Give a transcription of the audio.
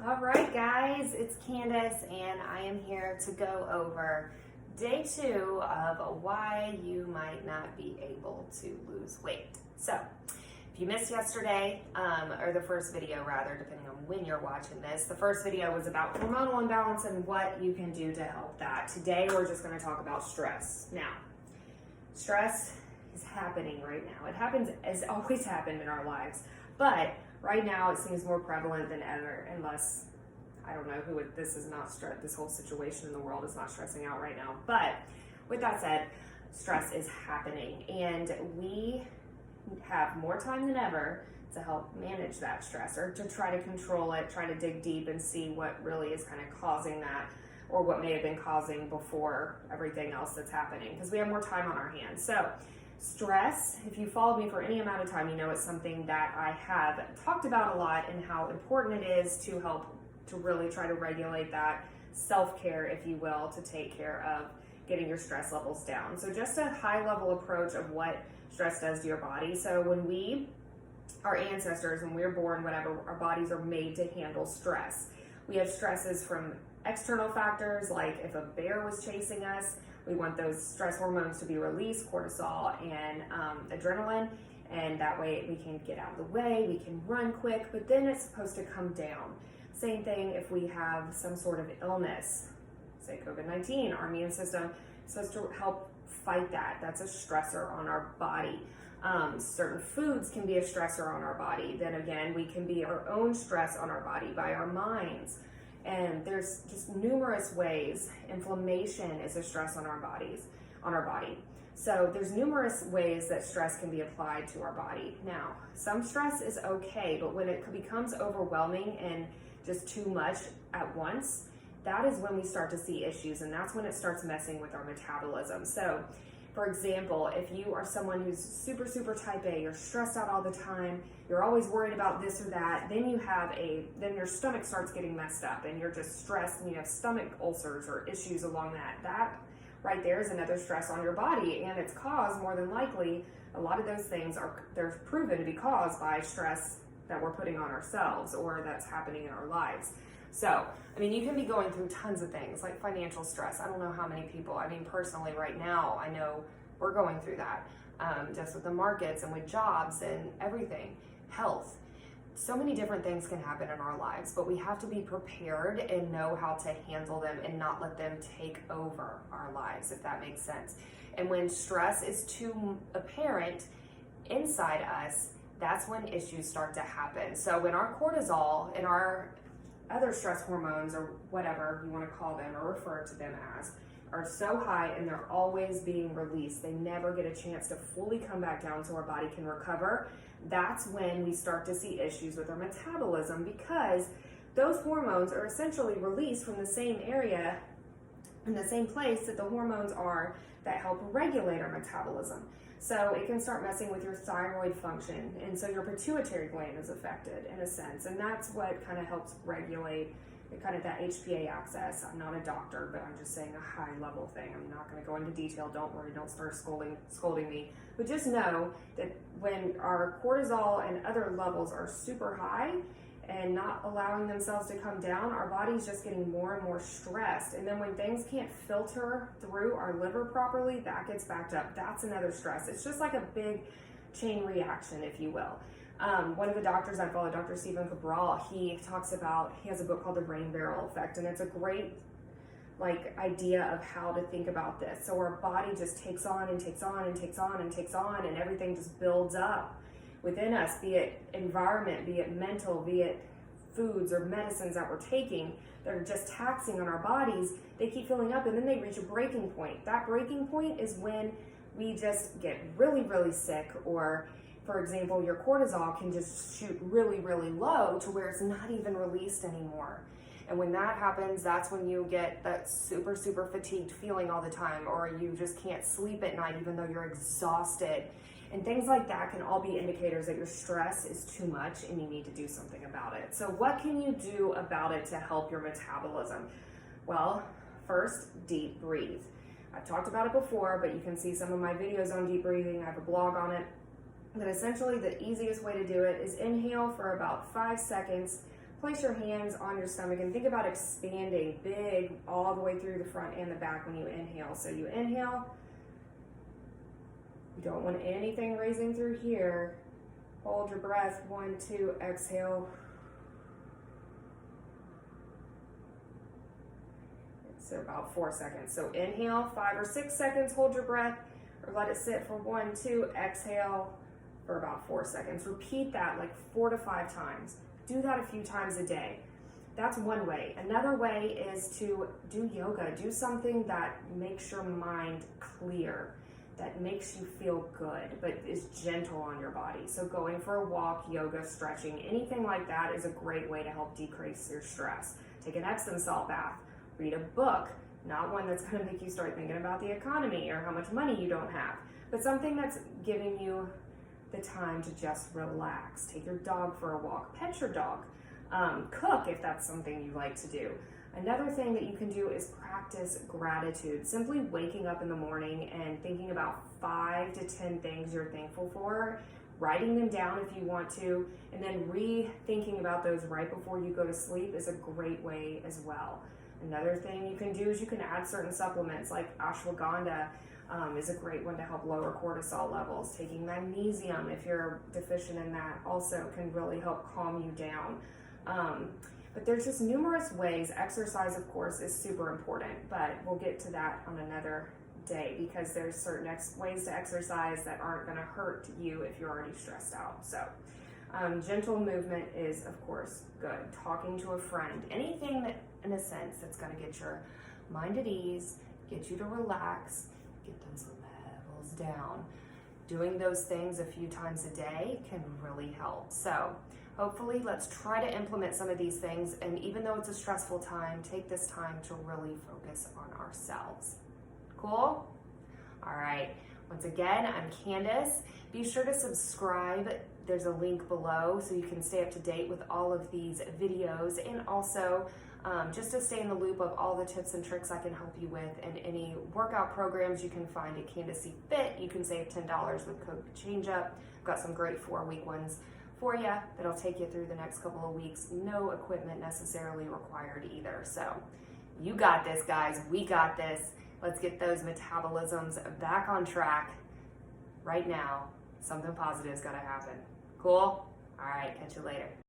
All right, guys, it's Candice, and I am here to go over day 2 of why you might not be able to lose weight. So, if you missed yesterday, or the first video rather, depending on when you're watching this, the first video was about hormonal imbalance and what you can do to help that. Today, we're just going to talk about stress. Now, stress is happening right now. It has always happened in our lives, but right now it seems more prevalent than ever, unless, I don't know who this is not this whole situation in the world is not stressing out right now. But with that said, stress is happening, and we have more time than ever to help manage that stress, or to try to control it, try to dig deep and see what really is kind of causing that, or what may have been causing before everything else that's happening, because we have more time on our hands. So stress, if you followed me for any amount of time, you know it's something that I have talked about a lot, and how important it is to help to really try to regulate that self-care, if you will, to take care of getting your stress levels down. So just a high-level approach of what stress does to your body. So when our ancestors, when we were born, whatever, our bodies are made to handle stress. We have stresses from external factors, like if a bear was chasing us, we want those stress hormones to be released, cortisol and adrenaline, and that way we can get out of the way, we can run quick, but then it's supposed to come down. Same thing if we have some sort of illness, say COVID-19, our immune system is supposed to help fight that. That's a stressor on our body. Certain foods can be a stressor on our body. Then again, we can be our own stress on our body by our minds. And there's just numerous ways. Inflammation is a stress on our body. So there's numerous ways that stress can be applied to our body. Now, some stress is okay, but when it becomes overwhelming and just too much at once, that is when we start to see issues, and that's when it starts messing with our metabolism. So, for example, if you are someone who's super, super type A, you're stressed out all the time, you're always worried about this or that, then then your stomach starts getting messed up, and you're just stressed, and you have stomach ulcers or issues along that. That right there is another stress on your body, and it's caused, more than likely, a lot of those things they're proven to be caused by stress that we're putting on ourselves, or that's happening in our lives. So, I mean, you can be going through tons of things, like financial stress. I don't know how many people, personally right now, I know we're going through that, just with the markets and with jobs and everything, health. So many different things can happen in our lives, but we have to be prepared and know how to handle them and not let them take over our lives, if that makes sense. And when stress is too apparent inside us, that's when issues start to happen. So when our cortisol and our other stress hormones, or whatever you want to call them or refer to them as, are so high and they're always being released, they never get a chance to fully come back down so our body can recover, that's when we start to see issues with our metabolism, because those hormones are essentially released from the same area, in the same place that the hormones are that help regulate our metabolism. So it can start messing with your thyroid function, and so your pituitary gland is affected in a sense, and that's what kind of helps regulate kind of that HPA axis. I'm not a doctor, but I'm just saying a high level thing. I'm not going to go into detail. Don't worry, don't start scolding me. But just know that when our cortisol and other levels are super high and not allowing themselves to come down, our body's just getting more and more stressed. And then when things can't filter through our liver properly, that gets backed up. That's another stress. It's just like a big chain reaction, if you will. One of the doctors I follow, Dr. Stephen Cabral, he has a book called The Rain Barrel Effect, and it's a great idea of how to think about this. So our body just takes on and takes on and takes on and takes on, and everything just builds up within us, be it environment, be it mental, be it foods or medicines that we're taking that are just taxing on our bodies. They keep filling up, and then they reach a breaking point. That breaking point is when we just get really, really sick, or for example, your cortisol can just shoot really, really low to where it's not even released anymore. And when that happens, that's when you get that super, super fatigued feeling all the time, or you just can't sleep at night even though you're exhausted. And things like that can all be indicators that your stress is too much and you need to do something about it. So what can you do about it to help your metabolism? Well, first, deep breathe. I've talked about it before, but you can see some of my videos on deep breathing. I have a blog on it. But essentially, the easiest way to do it is inhale for about 5 seconds, place your hands on your stomach and think about expanding big all the way through the front and the back when you inhale. So you inhale. You don't want anything raising through here. Hold your breath. 1, 2, exhale. So about 4 seconds. So inhale, 5 or 6 seconds, hold your breath, or let it sit for 1, 2, exhale for about 4 seconds. Repeat that like 4 to 5 times. Do that a few times a day. That's one way. Another way is to do yoga. Do something that makes your mind clear, that makes you feel good, but is gentle on your body. So going for a walk, yoga, stretching, anything like that is a great way to help decrease your stress. Take an Epsom salt bath. Read a book, not one that's going to make you start thinking about the economy or how much money you don't have, but something that's giving you the time to just relax. Take your dog for a walk, pet your dog, cook if that's something you like to do. Another thing that you can do is practice gratitude. Simply waking up in the morning and thinking about 5 to 10 things you're thankful for, writing them down if you want to, and then rethinking about those right before you go to sleep is a great way as well. Another thing you can do is you can add certain supplements like ashwagandha is a great one to help lower cortisol levels. Taking magnesium, if you're deficient in that, also can really help calm you down. But there's just numerous ways. Exercise, of course, is super important, but we'll get to that on another day because there's certain ways to exercise that aren't going to hurt you if you're already stressed out. So gentle movement is, of course, good. Talking to a friend, anything that, in a sense, that's going to get your mind at ease, get you to relax, get those levels down. Doing those things a few times a day can really help. So hopefully let's try to implement some of these things, and even though it's a stressful time, take this time to really focus on ourselves. Cool? All right. Once again, I'm Candice. Be sure to subscribe. There's a link below so you can stay up to date with all of these videos, and also just to stay in the loop of all the tips and tricks I can help you with, and any workout programs you can find at CandiceCFitness. You can save $10 with code CHANGEUP. I've got some great 4-week ones for you that'll take you through the next couple of weeks. No equipment necessarily required either. So you got this, guys. We got this. Let's get those metabolisms back on track right now. Something positive is going to happen. Cool? All right, catch you later.